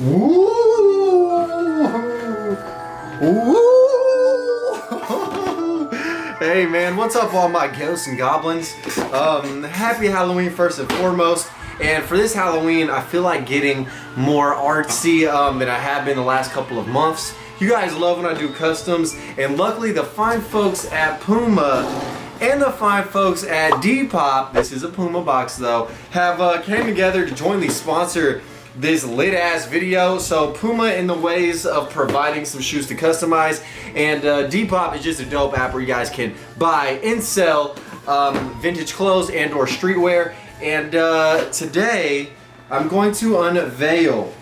Hey man, what's up all my ghosts and goblins? Happy Halloween first and foremost. And for this Halloween, I feel like getting more artsy than I have been the last couple of months. You guys love when I do customs, and luckily the fine folks at Puma and the fine folks at Depop, this is a Puma box though, have came together to jointly sponsor this lit ass video. So Puma in the ways of providing some shoes to customize, and Depop is just a dope app where you guys can buy and sell vintage clothes and or streetwear. And today I'm going to unveil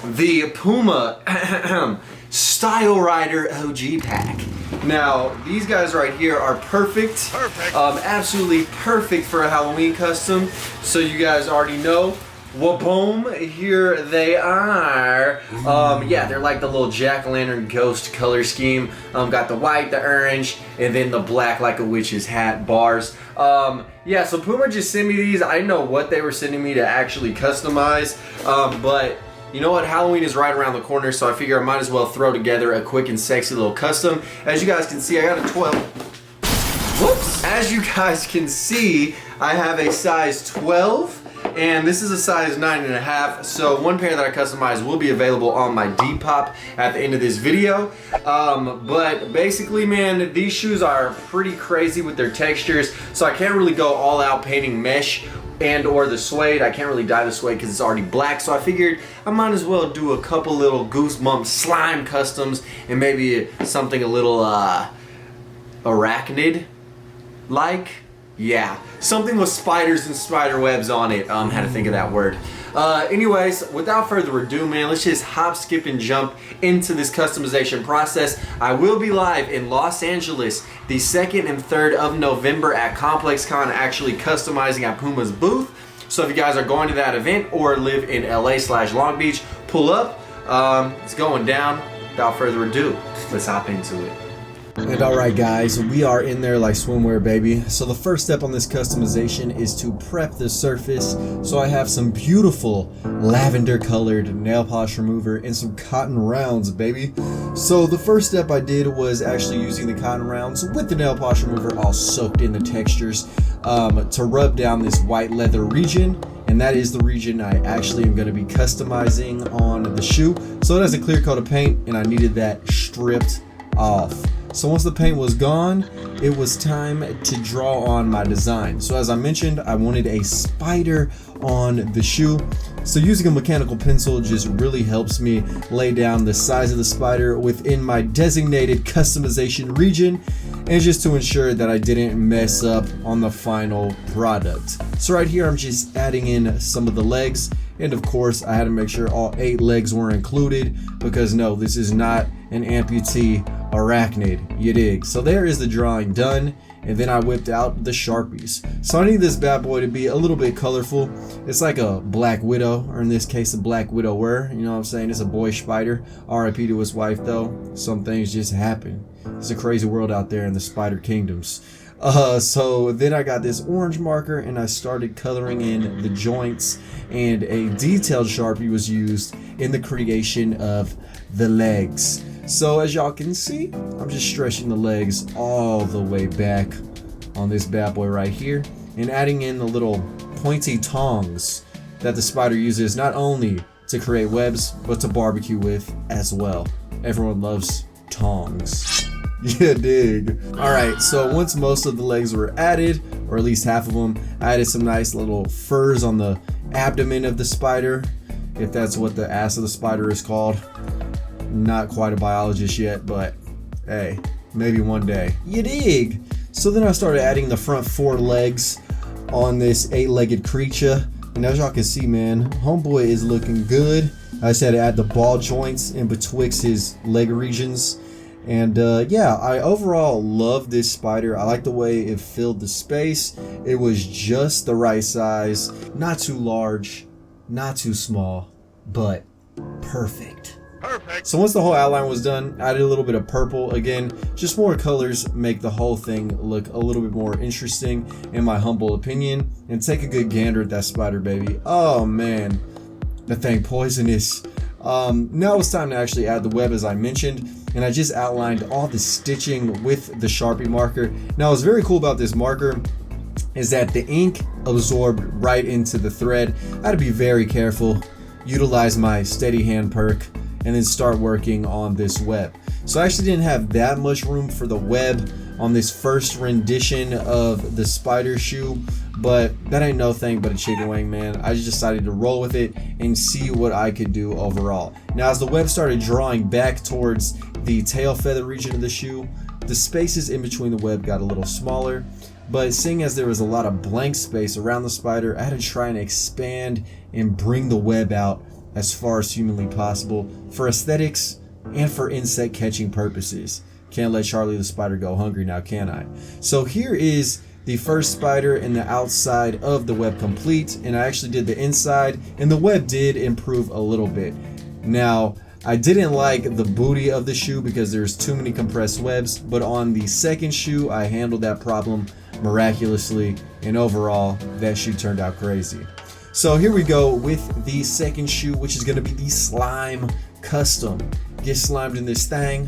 the Puma Style Rider OG pack. Now these guys right here are perfect. Absolutely perfect for a Halloween custom. So you guys already know. Waboom, here they are. Yeah, they're like the little jack-o'-lantern ghost color scheme. Got the white, the orange, and then the black like a witch's hat bars. Yeah, so Puma just sent me these. I didn't know what they were sending me to actually customize, but you know what? Halloween is right around the corner, so I figure I might as well throw together a quick and sexy little custom. As you guys can see, I got a 12. Whoops! As you guys can see, I have a size 12. And this is a size 9.5, so one pair that I customized will be available on my Depop at the end of this video. But basically, man, these shoes are pretty crazy with their textures, so I can't really go all out painting mesh and or the suede. I can't really dye the suede because it's already black, so I figured I might as well do a couple little goosebump slime customs and maybe something a little arachnid like. Yeah, something with spiders and spider webs on it. Had to think of that word. Anyways, without further ado, man, let's just hop, skip, and jump into this customization process. I will be live in Los Angeles the 2nd and 3rd of November at ComplexCon, actually customizing at Puma's booth. So if you guys are going to that event or live in LA/Long Beach, pull up. It's going down. Without further ado, let's hop into it. And alright guys, we are in there like swimwear, baby. So the first step on this customization is to prep the surface. So I have some beautiful lavender colored nail polish remover and some cotton rounds, baby. So the first step I did was actually using the cotton rounds with the nail polish remover all soaked in the textures to rub down this white leather region. And that is the region I actually am going to be customizing on the shoe. So it has a clear coat of paint and I needed that stripped off. So once the paint was gone, it was time to draw on my design. So as I mentioned, I wanted a spider on the shoe. So using a mechanical pencil just really helps me lay down the size of the spider within my designated customization region, and just to ensure that I didn't mess up on the final product. So right here, I'm just adding in some of the legs. And of course, I had to make sure all 8 legs were included, because no, this is not an amputee arachnid, you dig? So there is the drawing done, and then I whipped out the Sharpies. So I need this bad boy to be a little bit colorful. It's like a black widow, or in this case a black widower, you know what I'm saying? It's a boy spider. RIP to his wife though. Some things just happen. It's a crazy world out there in the spider kingdoms. So then I got this orange marker and I started coloring in the joints, and a detailed Sharpie was used in the creation of the legs. So as y'all can see, I'm just stretching the legs all the way back on this bad boy right here, and adding in the little pointy tongs that the spider uses not only to create webs, but to barbecue with as well. Everyone loves tongs. Yeah, dig. Alright, so once most of the legs were added, or at least half of them, I added some nice little furs on the abdomen of the spider, if that's what the ass of the spider is called. Not quite a biologist yet, but hey, maybe one day. You dig? So then I started adding the front 4 legs on this 8-legged creature, and as y'all can see, man, homeboy is looking good. I just had to add the ball joints in betwixt his leg regions. And yeah, I overall love this spider. I like the way it filled the space. It was just the right size, not too large, not too small, but perfect. So once the whole outline was done, I added a little bit of purple. Again, just more colors make the whole thing look a little bit more interesting, in my humble opinion. And take a good gander at that spider, baby. Oh man, that thing poisonous. Now it's time to actually add the web, as I mentioned, and I just outlined all the stitching with the Sharpie marker. Now what's very cool about this marker is that the ink absorbed right into the thread. I had to be very careful, utilize my steady hand perk, and then start working on this web. So I actually didn't have that much room for the web on this first rendition of the spider shoe, but that ain't no thing but a chicken wing, man. I just decided to roll with it and see what I could do overall. Now as the web started drawing back towards the tail feather region of the shoe, the spaces in between the web got a little smaller, but seeing as there was a lot of blank space around the spider, I had to try and expand and bring the web out as far as humanly possible for aesthetics and for insect catching purposes. Can't let Charlie the spider go hungry now, can I? So here is the first spider and the outside of the web complete, and I actually did the inside, and the web did improve a little bit. Now, I didn't like the booty of the shoe because there's too many compressed webs, but on the second shoe, I handled that problem miraculously, and overall, that shoe turned out crazy. So here we go with the second shoe, which is gonna be the slime custom. Get slimed in this thing.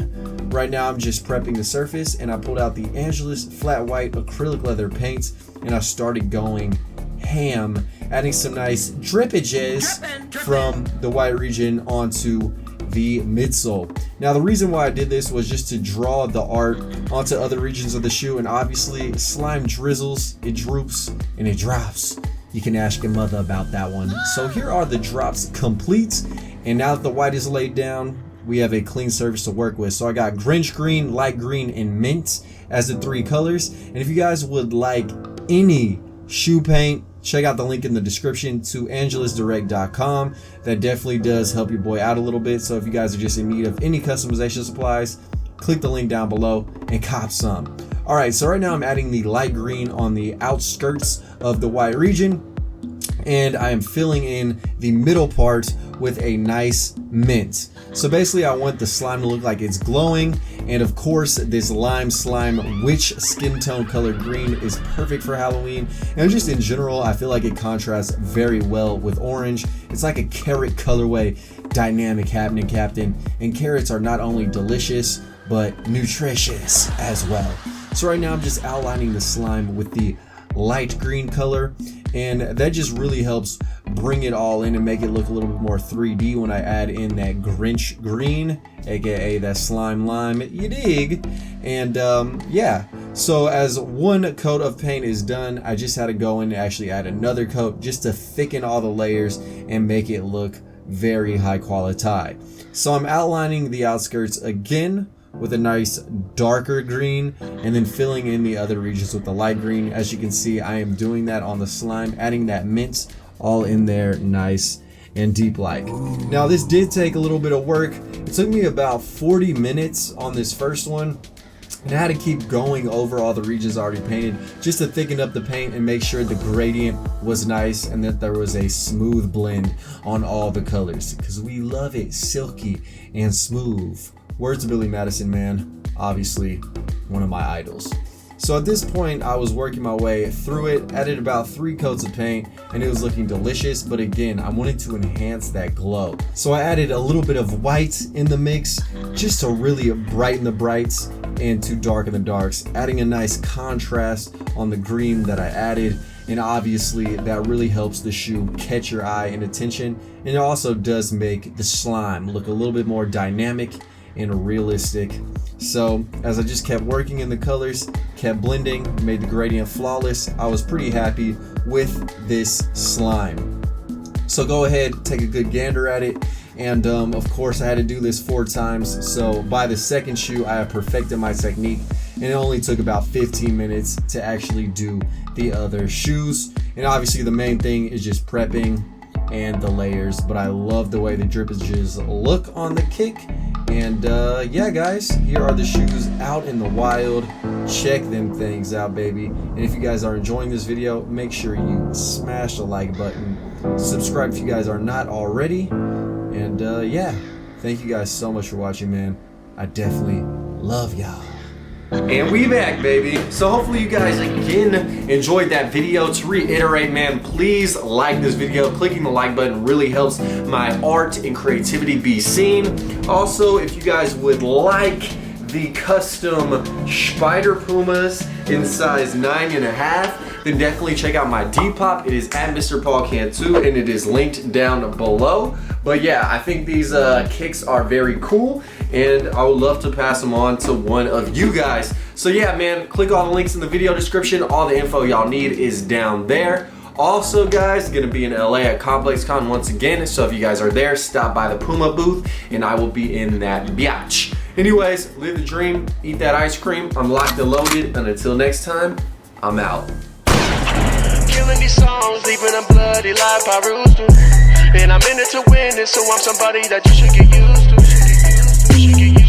Right now I'm just prepping the surface, and I pulled out the Angelus flat white acrylic leather paint, and I started going ham, adding some nice drippages from the white region onto the midsole. Now the reason why I did this was just to draw the art onto other regions of the shoe, and obviously slime drizzles, it droops, and it drops. You can ask your mother about that one. So here are the drops complete, and now that the white is laid down, we have a clean surface to work with. So I got Grinch green, light green, and mint as the three colors. And if you guys would like any shoe paint, check out the link in the description to angelusdirect.com. That definitely does help your boy out a little bit. So if you guys are just in need of any customization supplies, click the link down below and cop some. All right, so right now I'm adding the light green on the outskirts of the white region, and I am filling in the middle part with a nice mint. So basically I want the slime to look like it's glowing, and of course this lime slime witch skin tone colored green is perfect for Halloween, and just in general I feel like it contrasts very well with orange. It's like a carrot colorway dynamic happening, Captain, and carrots are not only delicious but nutritious as well. So right now I'm just outlining the slime with the light green color, and that just really helps bring it all in and make it look a little bit more 3D when I add in that Grinch green, aka that slime lime, you dig? And yeah, so as one coat of paint is done, I just had to go in and actually add another coat just to thicken all the layers and make it look very high quality. So I'm outlining the outskirts again with a nice darker green, and then filling in the other regions with the light green. As you can see, I am doing that on the slime, adding that mint all in there nice and deep like. Now this did take a little bit of work. It took me about 40 minutes on this first one, and I had to keep going over all the regions already painted just to thicken up the paint and make sure the gradient was nice and that there was a smooth blend on all the colors, because we love it silky and smooth. Words of Billy Madison, man, obviously one of my idols. So at this point I was working my way through it, added about 3 coats of paint, and it was looking delicious, but again I wanted to enhance that glow. So I added a little bit of white in the mix just to really brighten the brights and to darken the darks, adding a nice contrast on the green that I added, and obviously that really helps the shoe catch your eye and attention, and it also does make the slime look a little bit more dynamic and realistic. So as I just kept working in the colors, kept blending, made the gradient flawless, I was pretty happy with this slime. So go ahead, take a good gander at it, and of course I had to do this 4 times, so by the second shoe I have perfected my technique, and it only took about 15 minutes to actually do the other shoes. And obviously the main thing is just prepping and the layers, but I love the way the drippages look on the kick. And yeah guys, here are the shoes out in the wild. Check them things out, baby. And if you guys are enjoying this video, make sure you smash the like button, subscribe if you guys are not already, and yeah, thank you guys so much for watching, man. I definitely love y'all. And we back, baby. So hopefully you guys again enjoyed that video. To reiterate, man, please like this video. Clicking the like button really helps my art and creativity be seen. Also, if you guys would like the custom Spider Pumas in size 9.5, then definitely check out my Depop. It is at Mr. Paul Cantu, and it is linked down below. But yeah, I think these kicks are very cool, and I would love to pass them on to one of you guys. So yeah, man, click all the links in the video description. All the info y'all need is down there. Also, guys, gonna be in LA at ComplexCon once again. So if you guys are there, stop by the Puma booth, and I will be in that biatch. Anyways, live the dream, eat that ice cream. I'm locked and loaded, and until next time, I'm out. Killing these songs, leaving a bloody life I roost to. And I'm in it to win it, so I'm somebody that you should get used to.